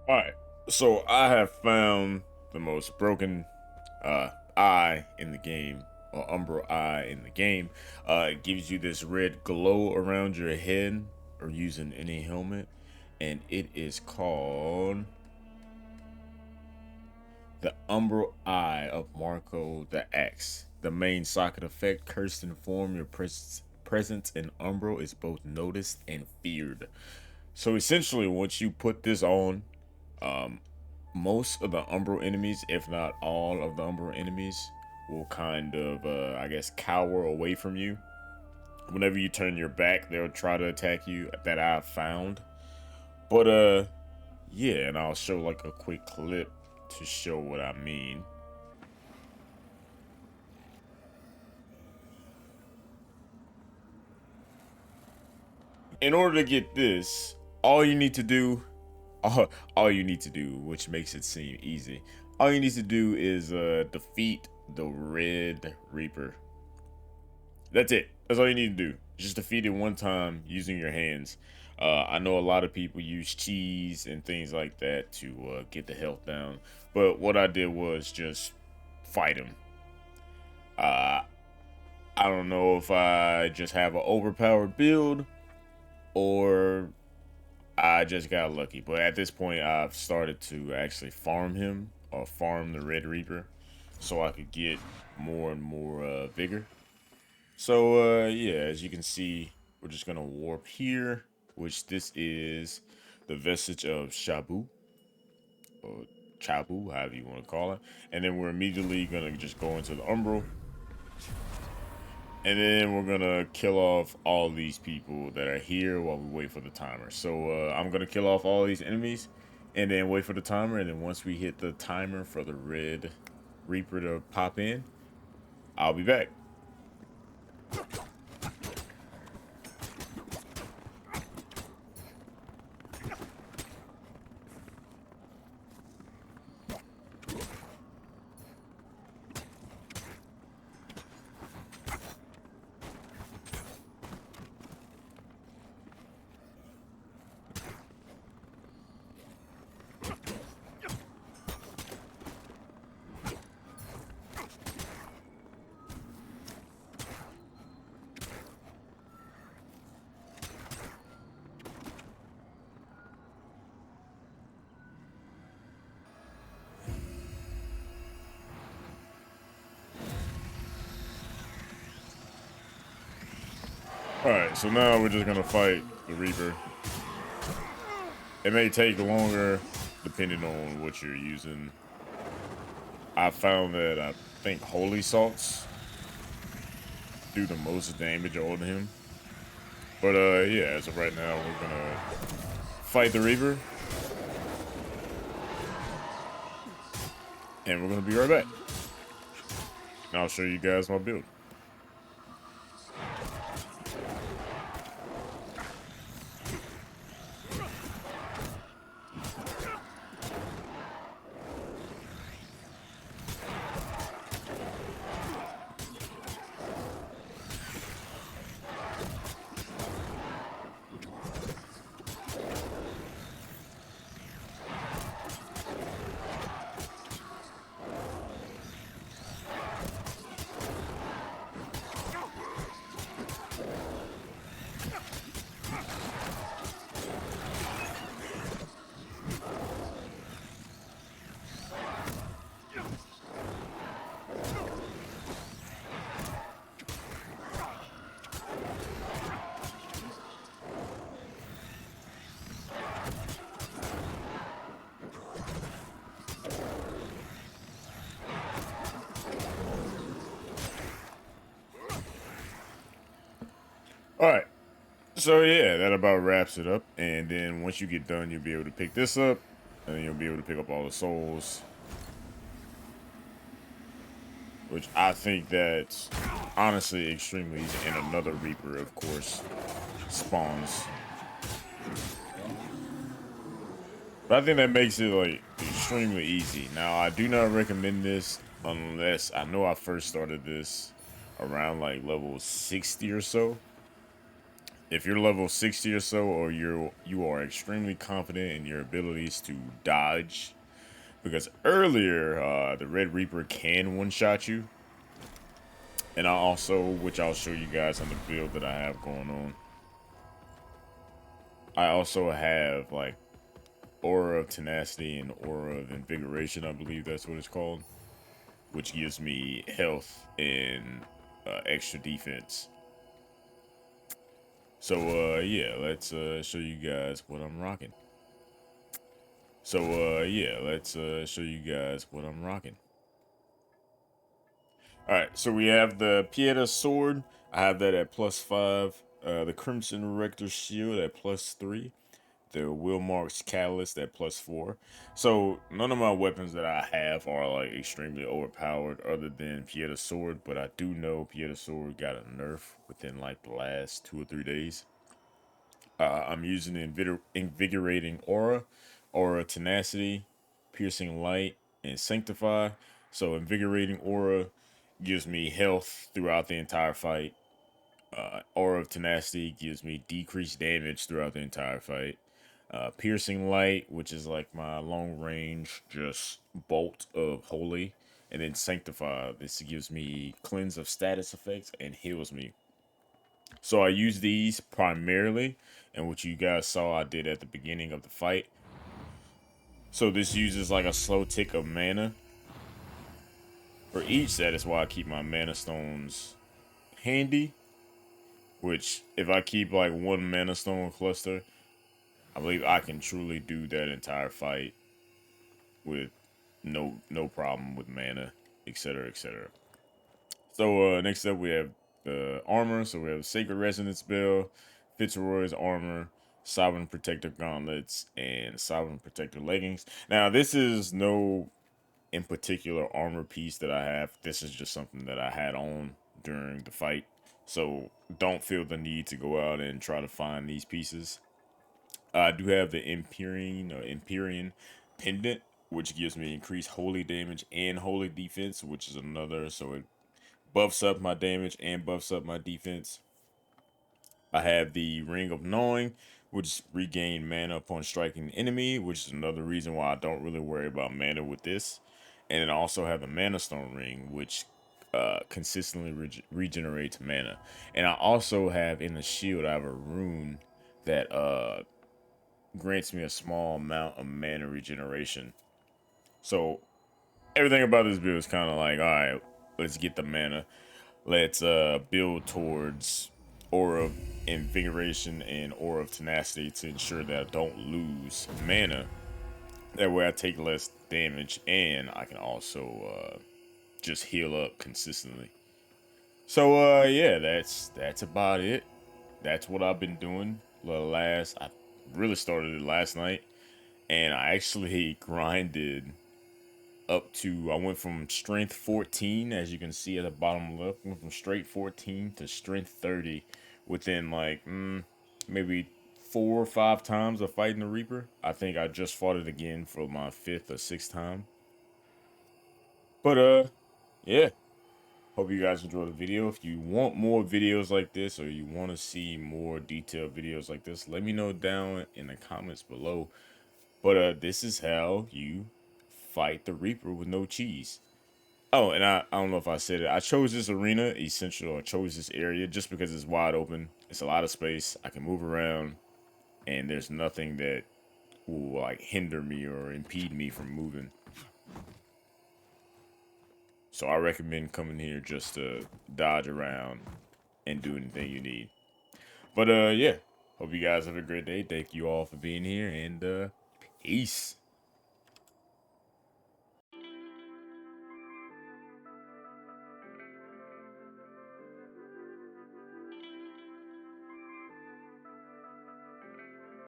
Alright, so I have found the most broken eye in the game, or Umbral Eye in the game. It gives you this red glow around your head or using any helmet, and it is called the Umbral Eye of Marco the Axe. The main socket effect, cursed in form, your presence in Umbral is both noticed and feared. So essentially, once you put this on, most of the Umbral enemies, if not all of the Umbral enemies, will kind of, I guess, cower away from you. Whenever you turn your back, they'll try to attack you. That I've found. But yeah, and I'll show like a quick clip to show what I mean. In order to get this, all you need to do, all you need to do, which makes it seem easy, all you need to do is defeat the Red Reaper. That's it. That's all you need to do. Just defeat it one time using your hands. I know a lot of people use cheese and things like that to get the health down, but what I did was just fight him. Uh, I don't know if I just have an overpowered build or I just got lucky, but at this point I've started to actually farm him or farm the Red Reaper so I could get more and more vigor. So yeah, as you can see, we're just gonna warp here, which this is the vestige of Shabu or Chabu, however you want to call it, and then we're immediately gonna just go into the Umbral, and then we're gonna kill off all these people that are here while we wait for the timer. So I'm gonna kill off all these enemies, and then wait for the timer, and then once we hit the timer for the Red Reaper to pop in, I'll be back. Alright, so now we're just gonna fight the Reaper. It may take longer depending on what you're using. I found that I think Holy Salts do the most damage on him. But yeah, as of right now, we're gonna fight the Reaper. And we're gonna be right back. And I'll show you guys my build. Alright. So yeah, that about wraps it up. And then once you get done, you'll be able to pick this up. And then you'll be able to pick up all the souls. Which I think that's honestly extremely easy. And another Reaper, of course, spawns. But I think that makes it like extremely easy. Now I do not recommend this unless I know I first started this around like level 60 or so. if you're level 60 or so, or you are extremely confident in your abilities to dodge, because earlier the Red Reaper can one-shot you, and I also, which I'll show you guys on the build that I have going on, I also have like Aura of Tenacity and Aura of Invigoration, I believe that's what it's called, which gives me health and extra defense. So yeah, let's show you guys what I'm rocking. So yeah, let's show you guys what I'm rocking. Alright, so we have the Pieta sword. I have that at +5. The Crimson Rector shield at +3. The Wilmark's Catalyst at +4. So none of my weapons that I have are like extremely overpowered other than Pieta sword, but I do know Pieta sword got a nerf within like the last 2 or 3 days. I'm using the Invigorating Aura, Aura Tenacity, Piercing Light, and Sanctify. So Invigorating Aura gives me health throughout the entire fight. Aura of Tenacity gives me decreased damage throughout the entire fight. Piercing Light, which is like my long range just bolt of Holy. And then Sanctify, this gives me cleanse of status effects and heals me. So I use these primarily, and what you guys saw I did at the beginning of the fight. So this uses like a slow tick of mana for each. That is why I keep my mana stones handy. Which, if I keep like one mana stone cluster, I believe I can truly do that entire fight with no problem with mana, etc., etc. So next up we have the armor. So we have Sacred Resonance Bell, Fitzroy's armor, Sovereign Protector gauntlets, and Sovereign Protector leggings. Now this is no in particular armor piece that I have. This is just something that I had on during the fight. So don't feel the need to go out and try to find these pieces. I do have the Empyrean pendant, which gives me increased holy damage and holy defense, which is another. So it buffs up my damage and buffs up my defense. I have the Ring of Knowing, which regain mana upon striking the enemy, which is another reason why I don't really worry about mana with this. And then I also have the Mana Stone Ring, which consistently regenerates mana. And I also have in the shield, I have a rune that grants me a small amount of mana regeneration. So everything about this build is kind of like, all right, let's get the mana. Let's build towards Aura of Invigoration and Aura of Tenacity to ensure that I don't lose mana. That way I take less damage and I can also just heal up consistently. So yeah, that's about it. That's what I've been doing. I really started it last night, and I actually grinded up to, I went from strength 14, as you can see at the bottom left, went from straight 14 to strength 30 within like maybe 4 or 5 times of fighting the Reaper. I think I just fought it again for my 5th or 6th time. But yeah, hope you guys enjoy the video. If you want more videos like this, or you want to see more detailed videos like this, let me know down in the comments below. But this is how you fight the Reaper with no cheese. Oh, and I don't know if I said it. I chose this arena, Essential. I chose this area just because it's wide open. It's a lot of space. I can move around, and there's nothing that will like hinder me or impede me from moving. So I recommend coming here just to dodge around and do anything you need. But yeah, hope you guys have a great day. Thank you all for being here, and peace.